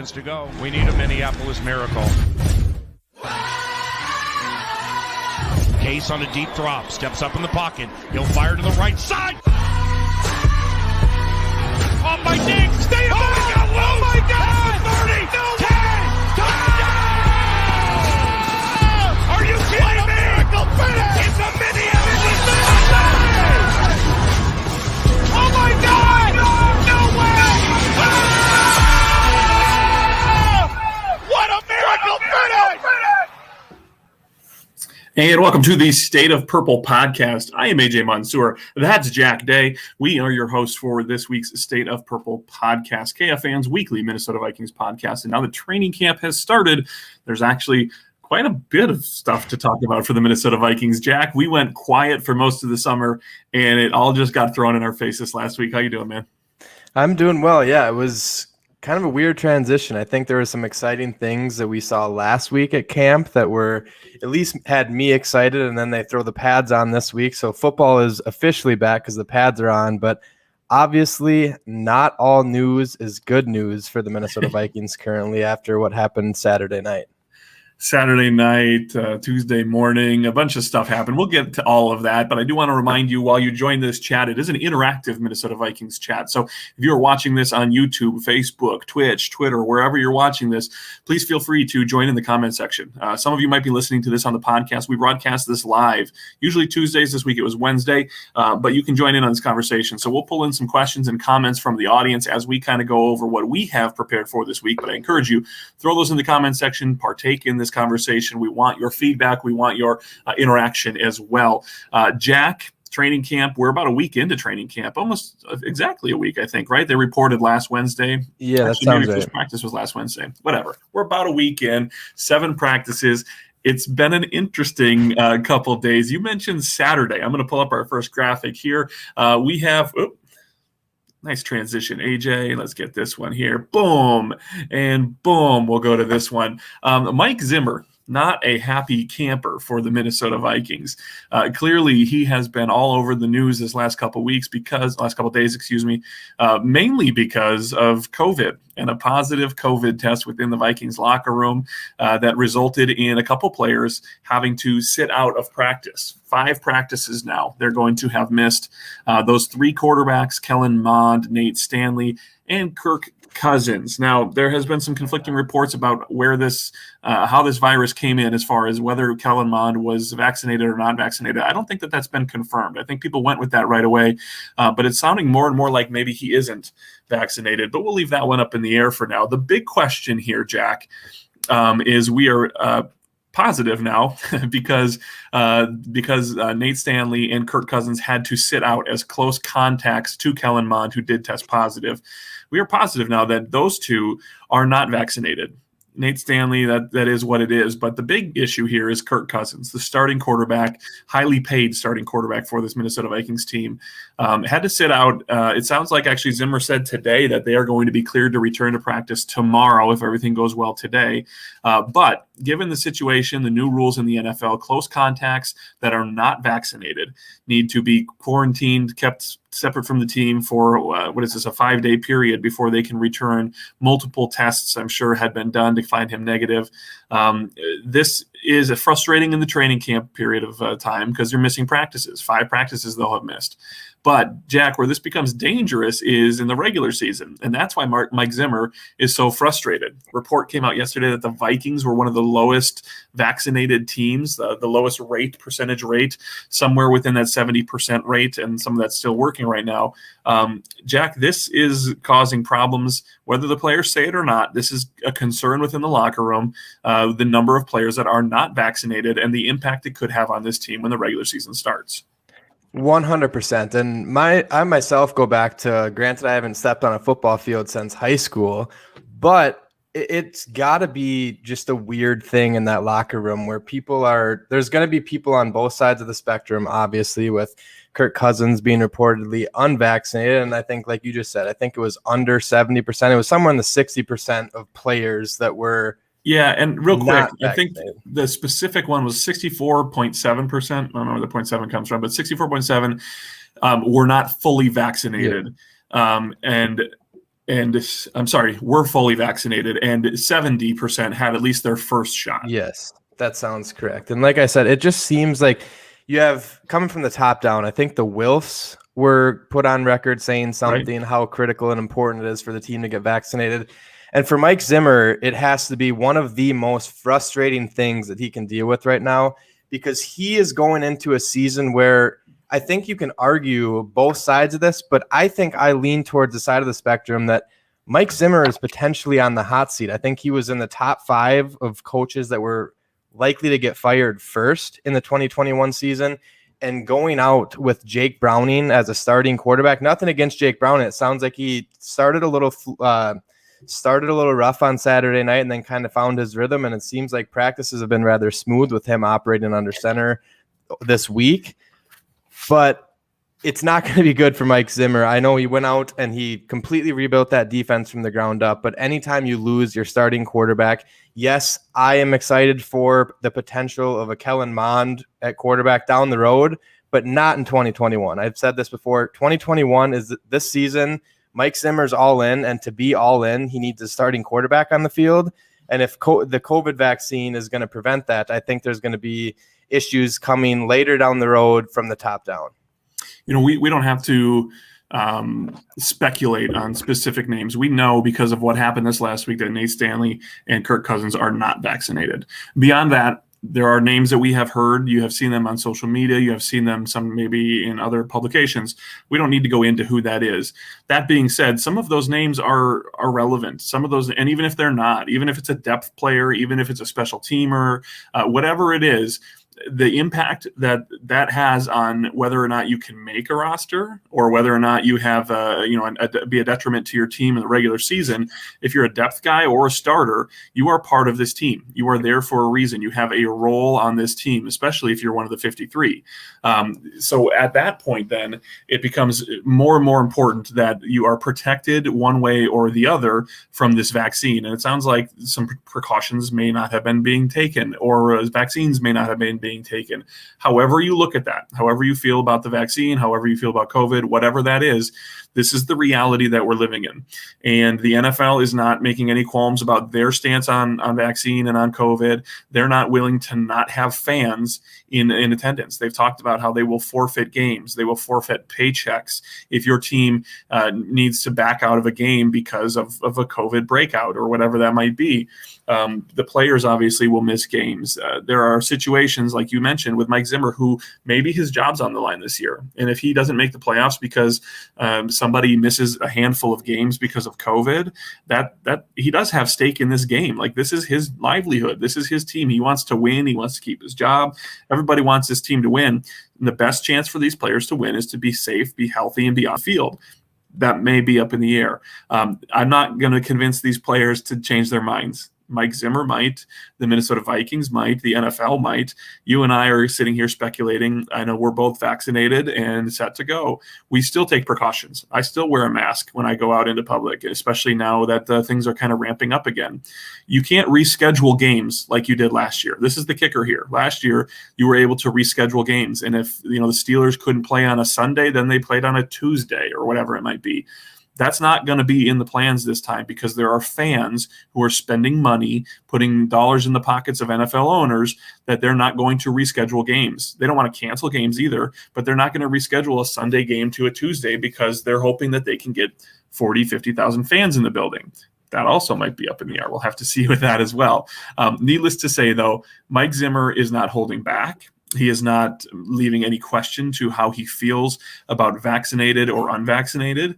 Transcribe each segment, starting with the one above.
seconds to go. We need a Minneapolis miracle. Case on a deep drop, steps up in the pocket. He'll fire to the right side. Off by Diggs. Stay up. Oh my God! 30, 10, touchdown! Are you kidding me? Miracle finish! It's a Minneapolis miracle! Oh my God! No way! What a miracle finish! Hey, and welcome to the State of Purple podcast. I am AJ Mansour. That's Jack Day. We are your hosts for this week's State of Purple podcast, KFAN's weekly Minnesota Vikings podcast. And now the training camp has started. There's actually quite a bit of stuff to talk about for the Minnesota Vikings. Jack, we went quiet for most of the summer, and it all just got thrown in our faces last week. How you doing, man? I'm doing well. Yeah, it was kind of a weird transition. I think there were some exciting things that we saw last week at camp that were at least had me excited, and then they throw the pads on this week. So football is officially back because the pads are on, but obviously not all news is good news for the Minnesota Vikings currently after what happened Saturday night. Tuesday morning, a bunch of stuff happened. We'll get to all of that, but I do want to remind you while you join this chat, it is an interactive Minnesota Vikings chat. So if you're watching this on YouTube, Facebook, Twitch, Twitter, wherever you're watching this, please feel free to join in the comment section. Some of you might be listening to this on the podcast. We broadcast this live, usually Tuesdays. This week it was Wednesday, but you can join in on this conversation. So we'll pull in some questions and comments from the audience as we kind of go over what we have prepared for this week. But I encourage you, throw those in the comment section, partake in this conversation. We want your feedback. We want your interaction as well. Jack, training camp, we're about a week into training camp, almost exactly a week, I think, right? They reported last Wednesday. Yeah, that sounds right. First practice was last Wednesday. Whatever. We're about a week in, 7 practices. It's been an interesting couple of days. You mentioned Saturday. I'm going to pull up our first graphic here. We have nice transition, AJ. Let's get this one here. Boom. And boom, we'll go to this one. Mike Zimmer, not a happy camper for the Minnesota Vikings. Clearly, he has been all over the news this last couple of days, mainly because of COVID and a positive COVID test within the Vikings locker room that resulted in a couple players having to sit out of practice. 5 practices now they're going to have missed. Those 3 quarterbacks, Kellen Mond, Nate Stanley, and Kirk Cousins. Now, there has been some conflicting reports about where this, how this virus came in as far as whether Kellen Mond was vaccinated or not vaccinated. I don't think that that's been confirmed. I think people went with that right away, but it's sounding more and more like maybe he isn't vaccinated, but we'll leave that one up in the air for now. The big question here, Jack, is we are positive now because Nate Stanley and Kirk Cousins had to sit out as close contacts to Kellen Mond, who did test positive. We are positive now that those two are not vaccinated. Nate Stanley, that is what it is. But the big issue here is Kirk Cousins, the starting quarterback, highly paid starting quarterback for this Minnesota Vikings team. Had to sit out. It sounds like actually Zimmer said today that they are going to be cleared to return to practice tomorrow if everything goes well today. But given the situation, the new rules in the NFL, close contacts that are not vaccinated need to be quarantined, kept separate from the team for, a 5-day period before they can return. Multiple tests, I'm sure, had been done to find him negative. This is frustrating in the training camp period of time because they're missing practices. 5 practices they'll have missed. But, Jack, where this becomes dangerous is in the regular season, and that's why Mike Zimmer is so frustrated. Report came out yesterday that the Vikings were one of the lowest vaccinated teams, the lowest percentage rate, somewhere within that 70% rate, and some of that's still working right now. Jack, this is causing problems, whether the players say it or not. This is a concern within the locker room, the number of players that are not vaccinated and the impact it could have on this team when the regular season starts. 100%. And I myself go back to, granted, I haven't stepped on a football field since high school, but it's got to be just a weird thing in that locker room where there's going to be people on both sides of the spectrum, obviously, with Kirk Cousins being reportedly unvaccinated. And I think, like you just said, I think it was under 70%. It was somewhere in the 60% of players that were. Yeah, and real quick, I think the specific one was 64.7%. I don't know where the 0.7 comes from, but 64.7 were not fully vaccinated. Yeah. And I'm sorry, were fully vaccinated, and 70% had at least their first shot. Yes, that sounds correct. And like I said, it just seems like you have coming from the top down. I think the Wilfs were put on record saying something, how critical and important it is for the team to get vaccinated. And for Mike Zimmer, it has to be one of the most frustrating things that he can deal with right now, because he is going into a season where I think you can argue both sides of this, but I think I lean towards the side of the spectrum that Mike Zimmer is potentially on the hot seat. I think he was in the top 5 of coaches that were likely to get fired first in the 2021 season. And going out with Jake Browning as a starting quarterback, nothing against Jake Browning. It sounds like he started a little rough on Saturday night and then kind of found his rhythm. And it seems like practices have been rather smooth with him operating under center this week. But it's not going to be good for Mike Zimmer. I know he went out and he completely rebuilt that defense from the ground up. But anytime you lose your starting quarterback, yes, I am excited for the potential of a Kellen Mond at quarterback down the road, but not in 2021. I've said this before. 2021 is this season. Mike Zimmer's all in, and to be all in, he needs a starting quarterback on the field. And if the COVID vaccine is going to prevent that, I think there's going to be issues coming later down the road from the top down. We don't have to speculate on specific names. We know because of what happened this last week that Nate Stanley and Kirk Cousins are not vaccinated. Beyond that, there are names that we have heard. You have seen them on social media. You have seen them some maybe in other publications. We don't need to go into who that is. That being said, some of those names are relevant. Some of those, and even if they're not, even if it's a depth player, even if it's a special teamer, whatever it is, the impact that has on whether or not you can make a roster or whether or not you have be a detriment to your team in the regular season. If you're a depth guy or a starter, you are part of this team. You are there for a reason. You have a role on this team, especially if you're one of the 53. So at that point, then it becomes more and more important that you are protected one way or the other from this vaccine. And it sounds like some precautions may not have been being taken, or vaccines may not have been being taken. However you look at that, however you feel about the vaccine, however you feel about COVID, whatever that is, this is the reality that we're living in. And the NFL is not making any qualms about their stance on vaccine and on COVID. They're not willing to not have fans in attendance. They've talked about how they will forfeit games. They will forfeit paychecks if your team needs to back out of a game because of a COVID breakout or whatever that might be. The players obviously will miss games. There are situations like you mentioned with Mike Zimmer, who maybe his job's on the line this year. And if he doesn't make the playoffs because somebody misses a handful of games because of COVID, that he does have stake in this game. Like, this is his livelihood. This is his team. He wants to win. He wants to keep his job. Everybody wants this team to win. And the best chance for these players to win is to be safe, be healthy, and be on the field. That may be up in the air. I'm not going to convince these players to change their minds. Mike Zimmer might, the Minnesota Vikings might, the NFL might. You and I are sitting here speculating. I know we're both vaccinated and set to go. We still take precautions. I still wear a mask when I go out into public, especially now that things are kind of ramping up again. You can't reschedule games like you did last year. This is the kicker here. Last year, you were able to reschedule games. And if the Steelers couldn't play on a Sunday, then they played on a Tuesday or whatever it might be. That's not going to be in the plans this time, because there are fans who are spending money, putting dollars in the pockets of NFL owners, that they're not going to reschedule games. They don't want to cancel games either, but they're not going to reschedule a Sunday game to a Tuesday because they're hoping that they can get 40, 50,000 fans in the building. That also might be up in the air. We'll have to see with that as well. Needless to say, though, Mike Zimmer is not holding back. He is not leaving any question to how he feels about vaccinated or unvaccinated.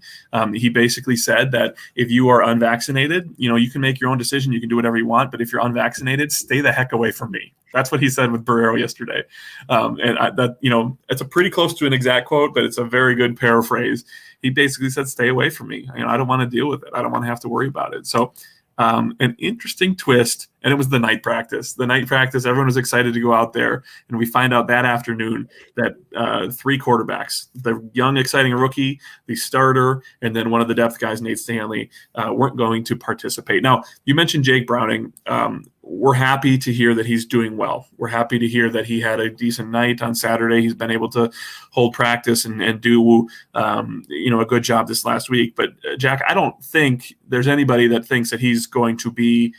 He basically said that if you are unvaccinated, you can make your own decision. You can do whatever you want. But if you're unvaccinated, stay the heck away from me. That's what he said with Barrero yesterday. It's a pretty close to an exact quote, but it's a very good paraphrase. He basically said, stay away from me. I don't want to deal with it. I don't want to have to worry about it. So an interesting twist, and it was the night practice. The night practice, everyone was excited to go out there, and we find out that afternoon that 3 quarterbacks, the young, exciting rookie, the starter, and then one of the depth guys, Nate Stanley, weren't going to participate. Now, you mentioned Jake Browning. we're happy to hear that he's doing well. We're happy to hear that he had a decent night on Saturday. He's been able to hold practice and do a good job this last week. But Jack, I don't think there's anybody that thinks that he's going to be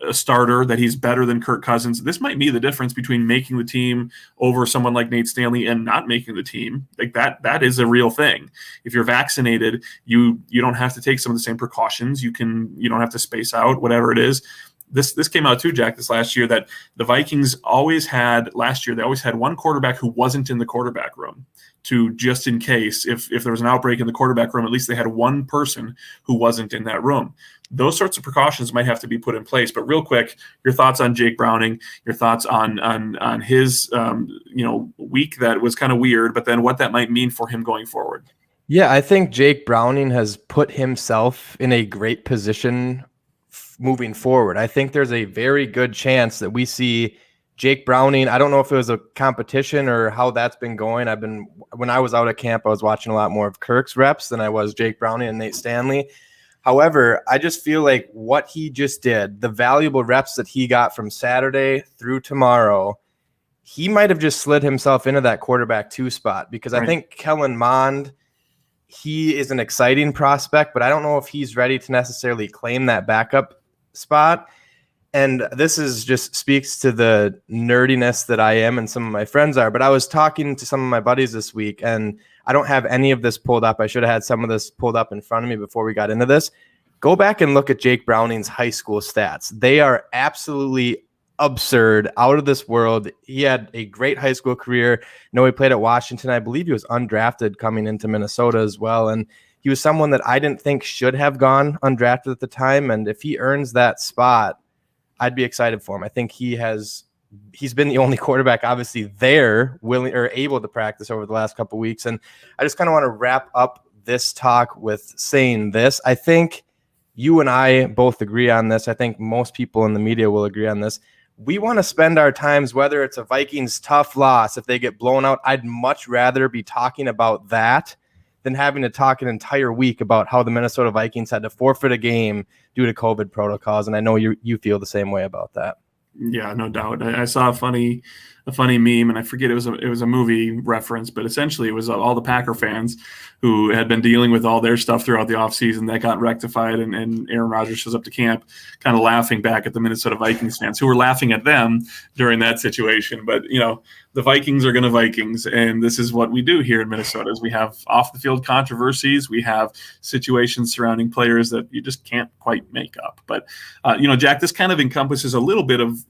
a starter, that he's better than Kirk Cousins. This might be the difference between making the team over someone like Nate Stanley and not making the team. Like that is a real thing. If you're vaccinated, you don't have to take some of the same precautions. You don't have to space out, whatever it is. This came out too, Jack, this last year, that the Vikings always had one quarterback who wasn't in the quarterback room, to just in case if there was an outbreak in the quarterback room, at least they had one person who wasn't in that room. Those sorts of precautions might have to be put in place. But real quick, your thoughts on Jake Browning, your thoughts on his week that was kind of weird, but then what that might mean for him going forward. Yeah, I think Jake Browning has put himself in a great position moving forward. I think there's a very good chance that we see Jake Browning. I don't know if it was a competition or how that's been going. When I was out at camp, I was watching a lot more of Kirk's reps than I was Jake Browning and Nate Stanley. However, I just feel like what he just did, the valuable reps that he got from Saturday through tomorrow, he might have just slid himself into that quarterback 2 spot, because I think Kellen Mond, he is an exciting prospect, but I don't know if he's ready to necessarily claim that backup spot. And this is just speaks to the nerdiness that I am and some of my friends are. But I was talking to some of my buddies this week, and I don't have any of this pulled up. I should have had some of this pulled up in front of me before we got into this. Go back and look at Jake Browning's high school stats. They are absolutely absurd, out of this world. He had a great high school career. He played at Washington. I believe he was undrafted coming into Minnesota as well. And he was someone that I didn't think should have gone undrafted at the time. And if he earns that spot, I'd be excited for him. I think he's been the only quarterback obviously there willing or able to practice over the last couple of weeks. And I just kind of want to wrap up this talk with saying this. I think you and I both agree on this. I think most people in the media will agree on this. We want to spend our times, whether it's a Vikings tough loss, if they get blown out, I'd much rather be talking about that than having to talk an entire week about how the Minnesota Vikings had to forfeit a game due to COVID protocols. And I know you feel the same way about that. Yeah, no doubt. I saw a funny meme, and I forget it was a movie reference, but essentially it was all the Packer fans who had been dealing with all their stuff throughout the offseason that got rectified, and Aaron Rodgers shows up to camp kind of laughing back at the Minnesota Vikings fans who were laughing at them during that situation. But, the Vikings are going to Vikings, and this is what we do here in Minnesota is we have off-the-field controversies. We have situations surrounding players that you just can't quite make up. But, Jack, this kind of encompasses a little bit of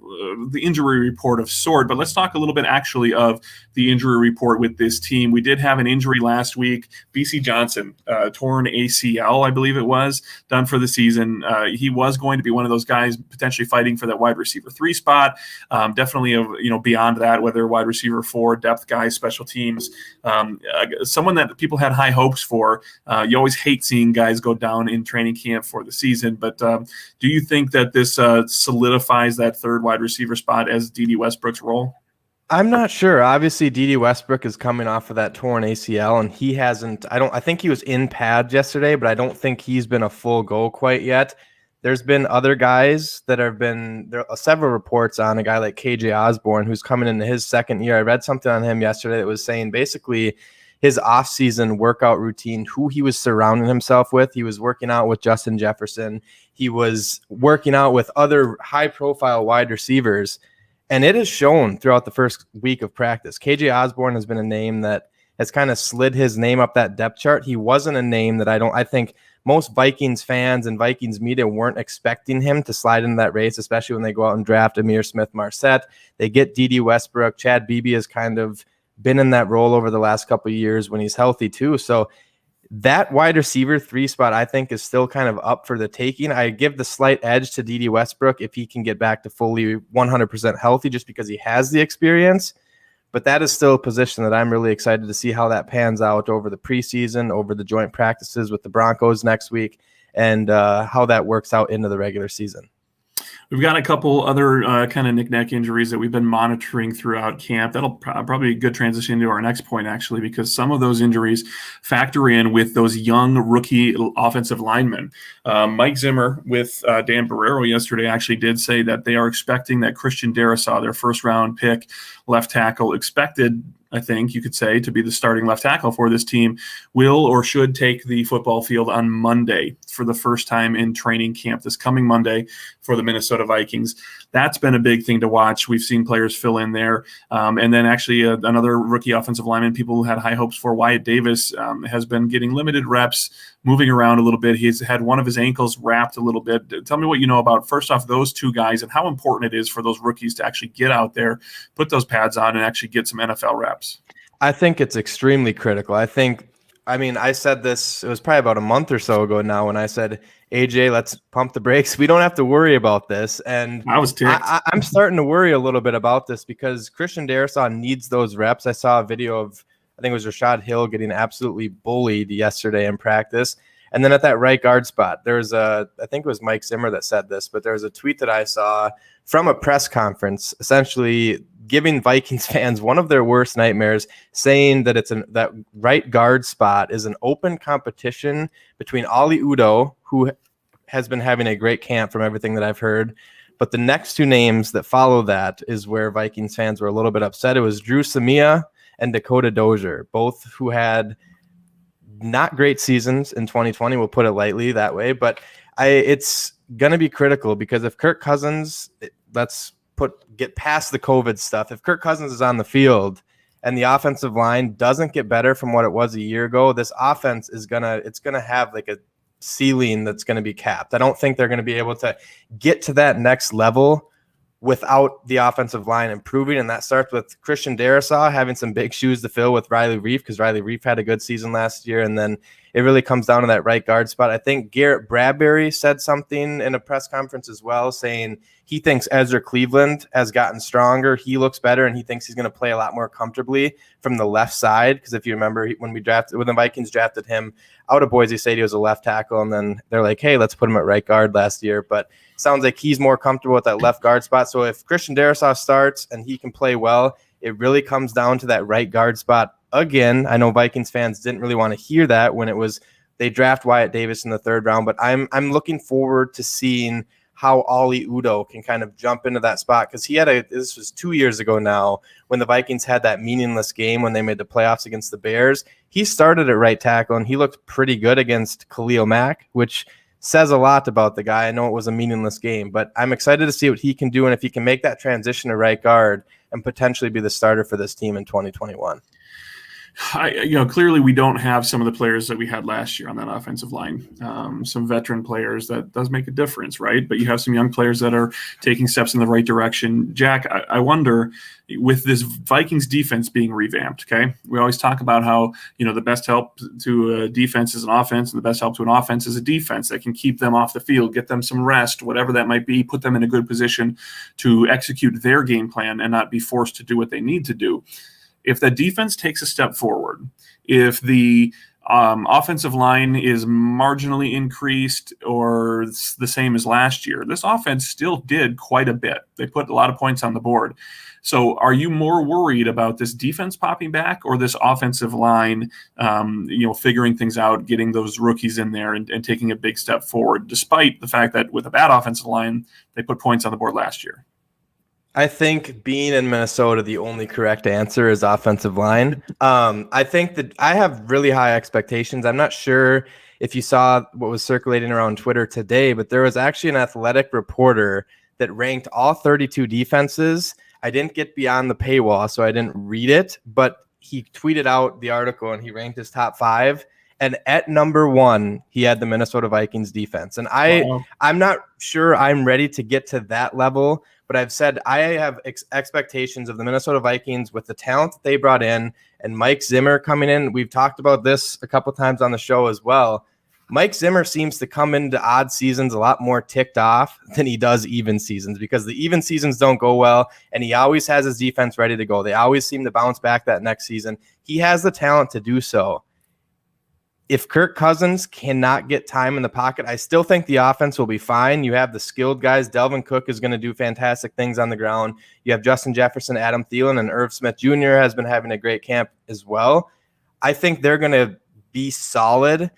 the injury report of sort, but let's talk a little bit actually of the injury report with this team. We did have an injury last week. BC Johnson, torn ACL, I believe it was, done for the season. He was going to be one of those guys potentially fighting for that wide receiver 3 spot. Definitely, beyond that, whether wide receiver 4, depth guy, special teams, someone that people had high hopes for. You always hate seeing guys go down in training camp for the season, but do you think that this solidifies that third wide receiver spot as D.D. Westbrook's role? I'm not sure. Obviously, D.D. Westbrook is coming off of that torn ACL, and he hasn't. I think he was in pads yesterday, but I don't think he's been a full go quite yet. There's been other guys that there are several reports on a guy like KJ Osborne, who's coming into his second year. I read something on him yesterday that was saying basically his offseason workout routine, who he was surrounding himself with. He was working out with Justin Jefferson. He was working out with other high-profile wide receivers. And it has shown throughout the first week of practice. KJ Osborne has been a name that has kind of slid his name up that depth chart. He wasn't a name that I think most Vikings fans and Vikings media weren't expecting him to slide into that race, especially when they go out and draft Amir Smith-Marset. They get D.D. Westbrook. Chad Beebe has kind of been in that role over the last couple of years when he's healthy too. So that wide receiver 3 spot, I think, is still kind of up for the taking. I give the slight edge to D.D. Westbrook if he can get back to fully 100% healthy, just because he has the experience. But that is still a position that I'm really excited to see how that pans out over the preseason, over the joint practices with the Broncos next week, and how that works out into the regular season. We've got a couple other kind of knick-knack injuries that we've been monitoring throughout camp. That'll probably be a good transition into our next point, actually, because some of those injuries factor in with those young rookie offensive linemen. Mike Zimmer with Dan Barrero yesterday actually did say that they are expecting that Christian Darrisaw, their first-round pick left tackle, expected, I think you could say, to be the starting left tackle for this team, will or should take the football field on Monday for the first time in training camp this coming Monday for the Minnesota Vikings. That's been a big thing to watch. We've seen players fill in there. And then actually another rookie offensive lineman people who had high hopes for, Wyatt Davis, has been getting limited reps, moving around a little bit. He's had one of his ankles wrapped a little bit. Tell me what you know about, first off, those two guys and how important it is for those rookies to actually get out there, put those pads on, and actually get some NFL reps. I think it's extremely critical. I said this, it was probably about a month or so ago now when I said, AJ, let's pump the brakes. We don't have to worry about this. And I was ticked. I'm starting to worry a little bit about this because Christian Darrisaw needs those reps. I saw a video of, I think it was Rashad Hill getting absolutely bullied yesterday in practice. And then at that right guard spot, I think it was Mike Zimmer that said this, but there was a tweet that I saw from a press conference, essentially giving Vikings fans one of their worst nightmares, saying that that right guard spot is an open competition between Ali Udoh, who has been having a great camp from everything that I've heard. But the next two names that follow that is where Vikings fans were a little bit upset. It was Drew Samia and Dakota Dozier, both who had not great seasons in 2020. We'll put it lightly that way. But it's going to be critical because if Kirk Cousins, get past the COVID stuff. If Kirk Cousins is on the field and the offensive line doesn't get better from what it was a year ago, this offense is gonna have like a ceiling that's going to be capped. I don't think they're going to be able to get to that next level without the offensive line improving. And that starts with Christian Darrisaw having some big shoes to fill with Riley Reiff, because Riley Reiff had a good season last year. And then it really comes down to that right guard spot. I think Garrett Bradbury said something in a press conference as well, saying he thinks Ezra Cleveland has gotten stronger. He looks better, and he thinks he's going to play a lot more comfortably from the left side. Because if you remember, when the Vikings drafted him out of Boise State, he was a left tackle, and then they're like, hey, let's put him at right guard last year. But it sounds like he's more comfortable with that left guard spot. So if Christian Darrisaw starts and he can play well, it really comes down to that right guard spot. Again, I know Vikings fans didn't really want to hear that when it was they draft Wyatt Davis in the third round, but I'm looking forward to seeing how Ali Udoh can kind of jump into that spot, because this was 2 years ago now when the Vikings had that meaningless game when they made the playoffs against the Bears. He started at right tackle and he looked pretty good against Khalil Mack, which says a lot about the guy. I know it was a meaningless game, but I'm excited to see what he can do and if he can make that transition to right guard and potentially be the starter for this team in 2021. Clearly we don't have some of the players that we had last year on that offensive line. Some veteran players, that does make a difference, right? But you have some young players that are taking steps in the right direction. Jack, I wonder, with this Vikings defense being revamped, okay? We always talk about how, the best help to a defense is an offense, and the best help to an offense is a defense that can keep them off the field, get them some rest, whatever that might be, put them in a good position to execute their game plan and not be forced to do what they need to do. If the defense takes a step forward, if the offensive line is marginally increased or the same as last year, this offense still did quite a bit. They put a lot of points on the board. So are you more worried about this defense popping back or this offensive line, figuring things out, getting those rookies in there and taking a big step forward, despite the fact that with a bad offensive line, they put points on the board last year? I think being in Minnesota, the only correct answer is offensive line. I think that I have really high expectations. I'm not sure if you saw what was circulating around Twitter today, but there was actually an athletic reporter that ranked all 32 defenses. I didn't get beyond the paywall, so I didn't read it, but he tweeted out the article and he ranked his top 5. And at number 1, he had the Minnesota Vikings defense. And I'm not sure I'm ready to get to that level, but I've said I have expectations of the Minnesota Vikings with the talent that they brought in and Mike Zimmer coming in. We've talked about this a couple times on the show as well. Mike Zimmer seems to come into odd seasons a lot more ticked off than he does even seasons, because the even seasons don't go well, and he always has his defense ready to go. They always seem to bounce back that next season. He has the talent to do so. if Kirk Cousins cannot get time in the pocket, I still think the offense will be fine. You have the skilled guys. Delvin Cook is going to do fantastic things on the ground. You have Justin Jefferson, Adam Thielen, and Irv Smith Jr. has been having a great camp as well. I think they're going to be solid,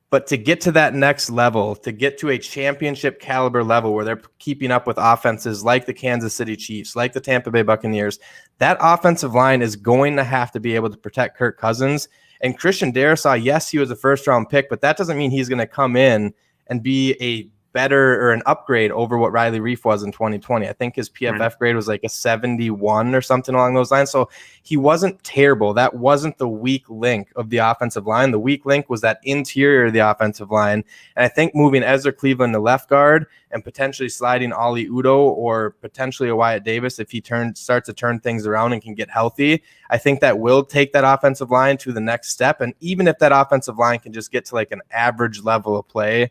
but to get to that next level, to get to a championship caliber level where they're keeping up with offenses like the Kansas City Chiefs, like the Tampa Bay Buccaneers, that offensive line is going to have to be able to protect Kirk Cousins. And Christian Darrisaw, yes, he was a first-round pick, but that doesn't mean he's going to come in and be a better or an upgrade over what Riley Reif was in 2020. I think his PFF grade was like a 71 or something along those lines. So he wasn't terrible. That wasn't the weak link of the offensive line. The weak link was that interior of the offensive line. And I think moving Ezra Cleveland to left guard and potentially sliding Oli Udoh or potentially a Wyatt Davis if he starts to turn things around and can get healthy, I think that will take that offensive line to the next step. And even if that offensive line can just get to like an average level of play,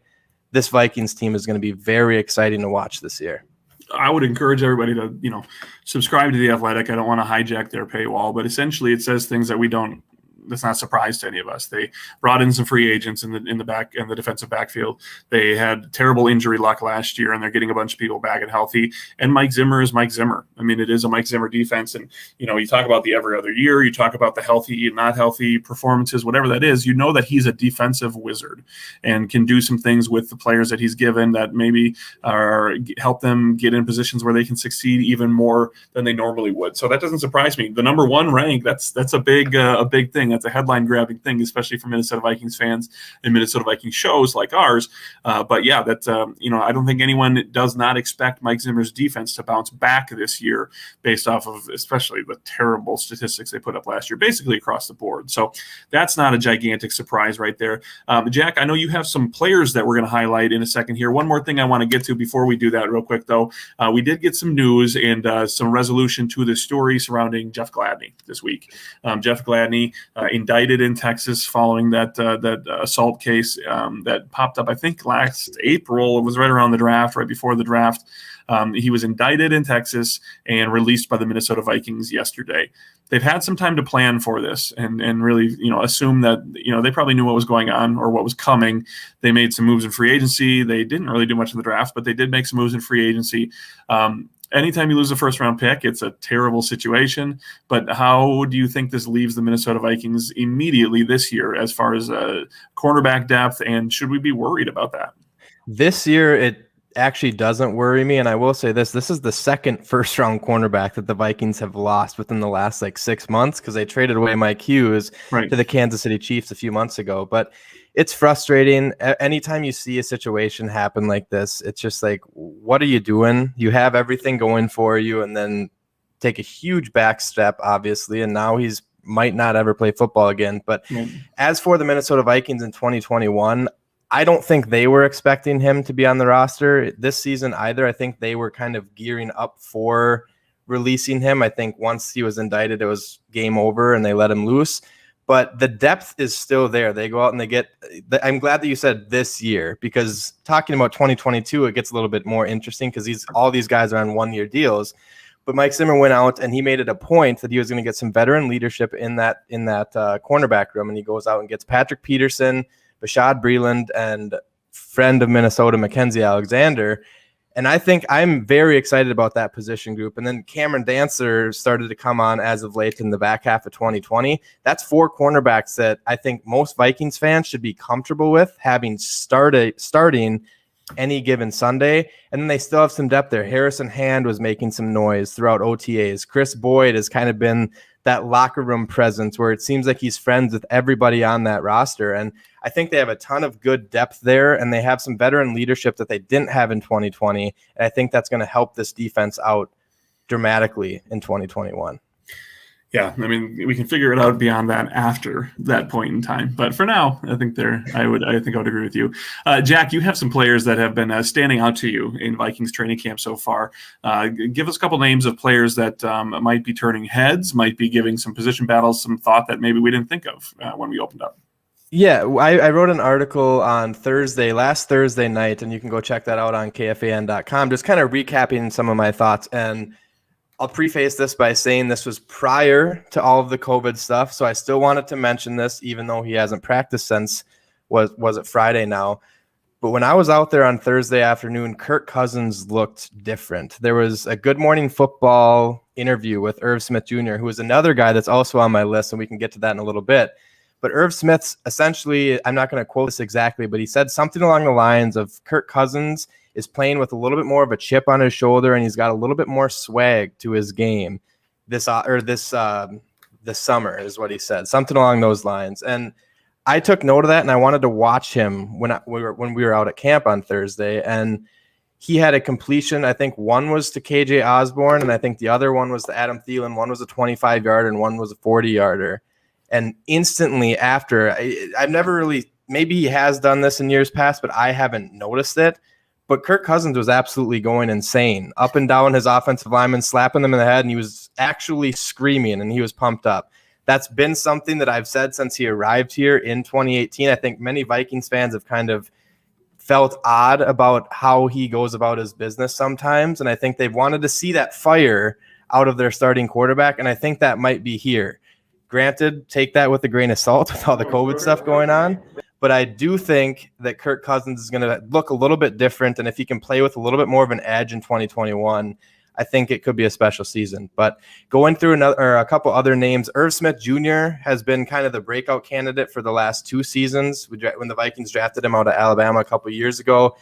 this Vikings team is going to be very exciting to watch this year. I would encourage everybody to, subscribe to The Athletic. I don't want to hijack their paywall, but essentially it says things that that's not a surprise to any of us. They brought in some free agents in the defensive backfield. They had terrible injury luck last year, and they're getting a bunch of people back and healthy. And Mike Zimmer is Mike Zimmer. I mean, it is a Mike Zimmer defense. And, you talk about the every other year, you talk about the healthy and not healthy performances, whatever that is, that he's a defensive wizard and can do some things with the players that he's given that maybe help them get in positions where they can succeed even more than they normally would. So that doesn't surprise me. The number one rank, that's a big thing. That's a headline-grabbing thing, especially for Minnesota Vikings fans and Minnesota Vikings shows like ours. But yeah, I don't think anyone does not expect Mike Zimmer's defense to bounce back this year based off of especially the terrible statistics they put up last year, basically across the board. So that's not a gigantic surprise right there. Jack, I know you have some players that we're going to highlight in a second here. One more thing I want to get to before we do that real quick, though. We did get some news and some resolution to the story surrounding Jeff Gladney this week. Jeff Gladney, indicted in Texas following that assault case that popped up, I think, last April. It was right around the draft, right before the draft. He was indicted in Texas and released by the Minnesota Vikings yesterday. They've had some time to plan for this and really, assume that, they probably knew what was going on or what was coming. They made some moves in free agency. They didn't really do much in the draft, but they did make some moves in free agency. Anytime you lose a first-round pick, it's a terrible situation. But how do you think this leaves the Minnesota Vikings immediately this year as far as cornerback depth, and should we be worried about that? This year, it actually doesn't worry me, and I will say this is the second first-round cornerback that the Vikings have lost within the last 6 months because they traded away Mike Hughes to the Kansas City Chiefs a few months ago. But it's frustrating. Anytime you see a situation happen like this, it's just like, what are you doing? You have everything going for you and then take a huge back step, obviously, and now he's might not ever play football again. But as for the Minnesota Vikings in 2021, I don't think they were expecting him to be on the roster this season either. I think they were kind of gearing up for releasing him. I think once he was indicted, it was game over and they let him loose. But the depth is still there. They go out and they get – I'm glad that you said this year because talking about 2022, it gets a little bit more interesting because all these guys are on one-year deals. But Mike Zimmer went out and he made it a point that he was going to get some veteran leadership in that cornerback room, and he goes out and gets Patrick Peterson, Bashad Breeland, and friend of Minnesota, Mackenzie Alexander. And I think I'm very excited about that position group. And then Cameron Dancer started to come on as of late in the back half of 2020. That's 4 cornerbacks that I think most Vikings fans should be comfortable with having starting any given Sunday. And then they still have some depth there. Harrison Hand was making some noise throughout OTAs. Chris Boyd has kind of been that locker room presence where it seems like he's friends with everybody on that roster. And I think they have a ton of good depth there, and they have some veteran leadership that they didn't have in 2020. And I think that's going to help this defense out dramatically in 2021. Yeah, I mean, we can figure it out beyond that after that point in time. But for now, I think I would agree with you. Jack, you have some players that have been standing out to you in Vikings training camp so far. Give us a couple names of players that might be turning heads, might be giving some position battles, some thought that maybe we didn't think of when we opened up. Yeah, I wrote an article on last Thursday night, and you can go check that out on KFAN.com, just kind of recapping some of my thoughts. And I'll preface this by saying this was prior to all of the COVID stuff, so I still wanted to mention this, even though he hasn't practiced since, was it Friday now? But when I was out there on Thursday afternoon, Kirk Cousins looked different. There was a Good Morning Football interview with Irv Smith Jr., who is another guy that's also on my list, and we can get to that in a little bit. But Irv Smith's essentially, I'm not going to quote this exactly, but he said something along the lines of Kirk Cousins is playing with a little bit more of a chip on his shoulder, and he's got a little bit more swag to his game this summer is what he said, something along those lines. And I took note of that, and I wanted to watch him when we were out at camp on Thursday, and he had a completion. I think one was to KJ Osborne, and I think the other one was to Adam Thielen. One was a 25-yarder, and one was a 40-yarder. And instantly after, I've never really, maybe he has done this in years past, but I haven't noticed it. But Kirk Cousins was absolutely going insane, up and down his offensive linemen, slapping them in the head, and he was actually screaming, and he was pumped up. That's been something that I've said since he arrived here in 2018. I think many Vikings fans have kind of felt odd about how he goes about his business sometimes, and I think they've wanted to see that fire out of their starting quarterback, and I think that might be here. Granted, take that with a grain of salt with all the COVID stuff going on, but I do think that Kirk Cousins is going to look a little bit different, and if he can play with a little bit more of an edge in 2021, I think it could be a special season. But going through a couple other names, Irv Smith Jr. has been kind of the breakout candidate for the last 2 seasons. When the Vikings drafted him out of Alabama a couple years ago,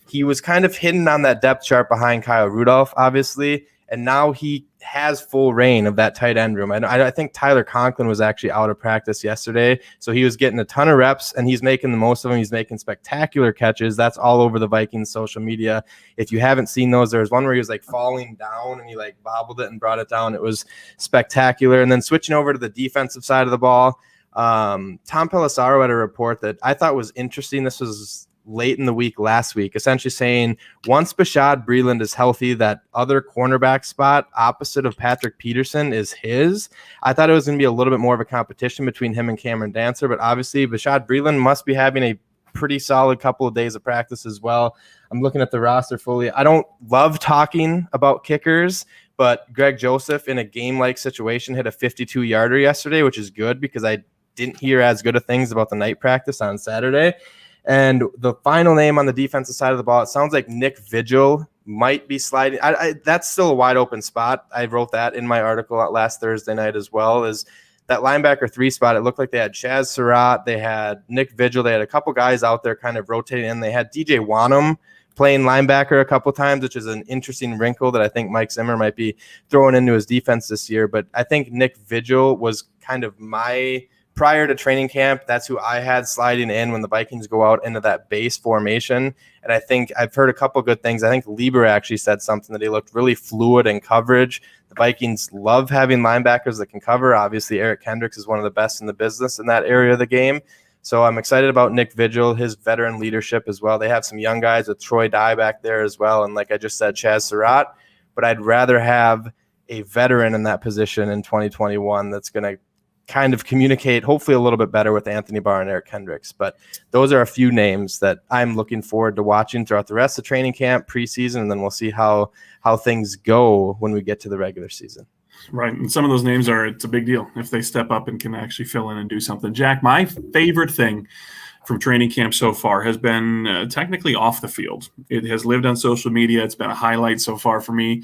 he was kind of hidden on that depth chart behind Kyle Rudolph, obviously, and now he has full reign of that tight end room. I think Tyler Conklin was actually out of practice yesterday, so he was getting a ton of reps, and he's making the most of them. He's making spectacular catches. That's all over the Vikings social media. If you haven't seen those, there was one where he was like falling down, and he like bobbled it and brought it down. It was spectacular. And then switching over to the defensive side of the ball, Tom Pelissero had a report that I thought was interesting. This was late in the week last week, essentially saying once Bashaud Breeland is healthy, that other cornerback spot opposite of Patrick Peterson is his. I thought it was going to be a little bit more of a competition between him and Cameron Dancer, but obviously Bashaud Breeland must be having a pretty solid couple of days of practice as well. I'm looking at the roster fully. I don't love talking about kickers, but Greg Joseph in a game-like situation hit a 52-yarder yesterday, which is good because I didn't hear as good of things about the night practice on Saturday. And the final name on the defensive side of the ball, it sounds like Nick Vigil might be sliding. That's still a wide open spot. I wrote that in my article last Thursday night as well, is that linebacker 3 spot. It looked like they had Chaz Surratt, they had Nick Vigil, they had a couple guys out there kind of rotating in. They had DJ Wanham playing linebacker a couple times, which is an interesting wrinkle that I think Mike Zimmer might be throwing into his defense this year. But I think Nick Vigil was kind of prior to training camp, that's who I had sliding in when the Vikings go out into that base formation. And I think I've heard a couple good things. I think Lieber actually said something that he looked really fluid in coverage. The Vikings love having linebackers that can cover. Obviously, Eric Kendricks is one of the best in the business in that area of the game. So I'm excited about Nick Vigil, his veteran leadership as well. They have some young guys with Troy Dye back there as well. And like I just said, Chaz Surratt. But I'd rather have a veteran in that position in 2021 that's going to kind of communicate hopefully a little bit better with Anthony Barr and Eric Kendricks. But those are a few names that I'm looking forward to watching throughout the rest of training camp, preseason, and then we'll see how things go when we get to the regular season. Right. And some of those names it's a big deal if they step up and can actually fill in and do something. Jack, my favorite thing from training camp so far has been technically off the field. It has lived on social media. It's been a highlight so far for me.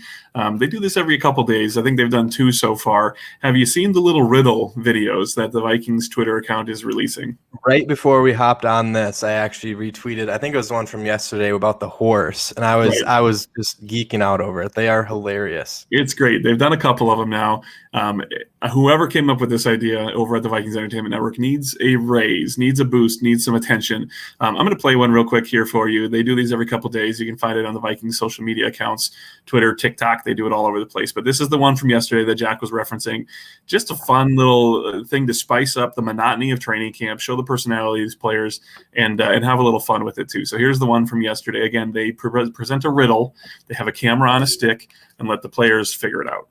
They do this every couple days. I think they've done 2 so far. Have you seen the little riddle videos that the Vikings Twitter account is releasing? Right before we hopped on this, I actually retweeted, I think it was the one from yesterday about the horse, and I was just geeking out over it. They are hilarious. It's great. They've done a couple of them now. Whoever came up with this idea over at the Vikings Entertainment Network needs a raise, needs a boost, needs some attention. I'm going to play one real quick here for you. They do these every couple days. You can find it on the Vikings social media accounts, Twitter, TikTok. They do it all over the place. But this is the one from yesterday that Jack was referencing. Just a fun little thing to spice up the monotony of training camp, show the personality of these players, and have a little fun with it too. So here's the one from yesterday. Again, they present a riddle. They have a camera on a stick and let the players figure it out.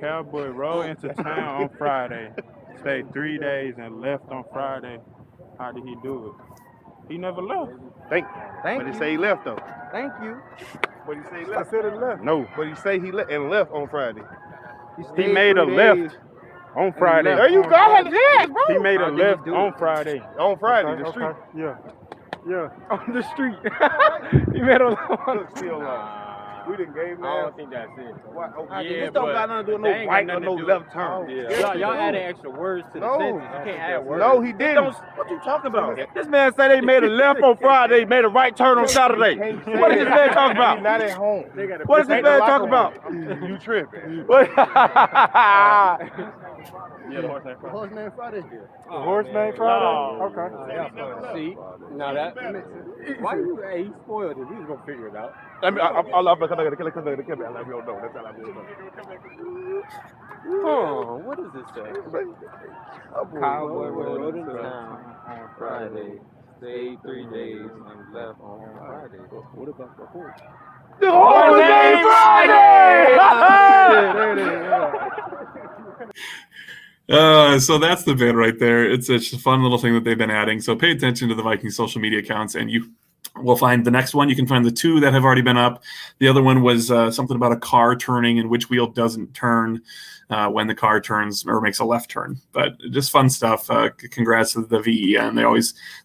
Cowboy rode into town on Friday, stayed 3 days, and left on Friday. How did he do it? He never left. Thank you. When they say he left, though. Thank you. But he say he I left. said it left. No, but he say he left and left on Friday. He made a left on Friday. There you go. I had a chance, bro. He made a left on Friday. On Friday, Okay, the street. okay. Yeah, on the street. He made a left on Look, still we didn't game now. I don't think that's it. What? Okay, Yeah, this don't got nothing to do with no they ain't got right or nothing no to do left turn. Y'all added extra words to the sentence. You can't add words. No, he didn't. What you talking about? This man said they made a left on Friday, made a right turn on Saturday. What is this man talking about? He's not at home. What is this man talking about? You tripping. Yeah, the horse named Friday. Horseman Friday. The horse named Friday? Okay. See, now that why you? Hey, he spoiled it. We was gonna figure it out. I mean, I love because I got to kill it. I like, we don't know. That's all I do. Oh, what does this say? Cowboy rode into town on Friday. Stayed 3 days and left on Friday. What about the horse? The horse named Friday! So that's the bit right there. It's a fun little thing that they've been adding. So pay attention to the Vikings social media accounts, and you will find the next one. You can find the 2 that have already been up. The other one was something about a car turning and which wheel doesn't turn when the car turns or makes a left turn. But just fun stuff. Congrats to the VEN.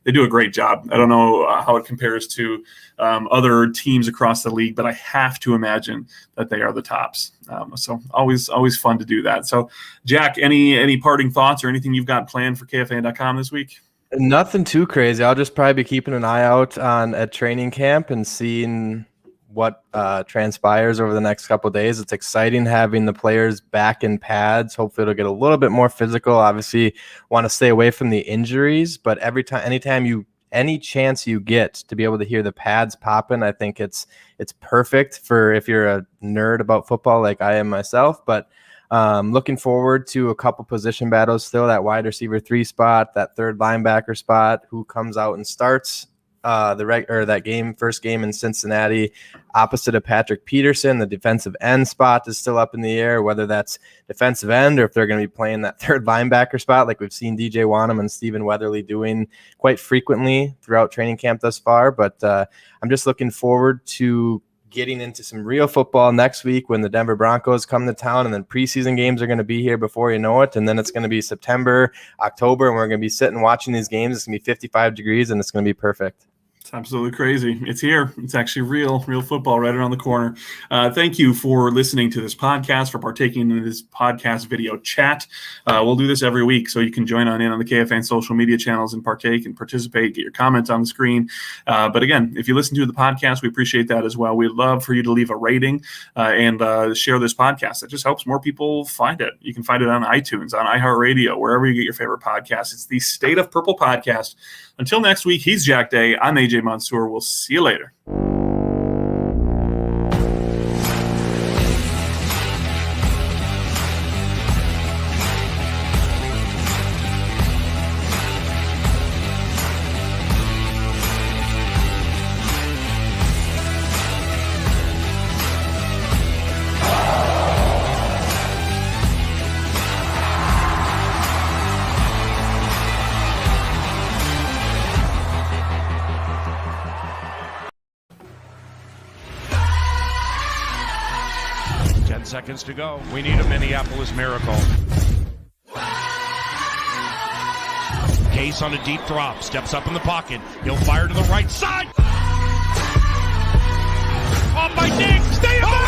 They do a great job. I don't know how it compares to other teams across the league, but I have to imagine that they are the tops. So always fun to do that. So Jack, any parting thoughts or anything you've got planned for KFAN.com this week? Nothing too crazy. I'll just probably be keeping an eye out at training camp and seeing what transpires over the next couple of days. It's exciting having the players back in pads. Hopefully it'll get a little bit more physical. Obviously want to stay away from the injuries, but any chance you get to be able to hear the pads popping, I think it's perfect for if you're a nerd about football like I am myself. But looking forward to a couple position battles still, that wide receiver 3 spot, that third linebacker spot, who comes out and starts first game in Cincinnati opposite of Patrick Peterson. The defensive end spot is still up in the air, whether that's defensive end or if they're going to be playing that third linebacker spot like we've seen DJ Wanham and Stephen Weatherly doing quite frequently throughout training camp thus far. But I'm just looking forward to getting into some real football next week when the Denver Broncos come to town, and then preseason games are going to be here before you know it. And then it's going to be September, October, and we're going to be sitting watching these games. It's going to be 55 degrees and it's going to be perfect. It's absolutely crazy. It's here. It's actually real football right around the corner. Thank you for listening to this podcast, for partaking in this podcast video chat. We'll do this every week, so you can join in on the KFAN social media channels and partake and participate, get your comments on the screen. But again, if you listen to the podcast, we appreciate that as well. We'd love for you to leave a rating and share this podcast. It just helps more people find it. You can find it on iTunes, on iHeartRadio, wherever you get your favorite podcasts. It's the State of Purple podcast. Until next week, he's Jack Day. I'm AJ Mansour. We'll see you later. Seconds to go. We need a Minneapolis miracle. Case on a deep drop. Steps up in the pocket. He'll fire to the right side. Off by Diggs. Stay up.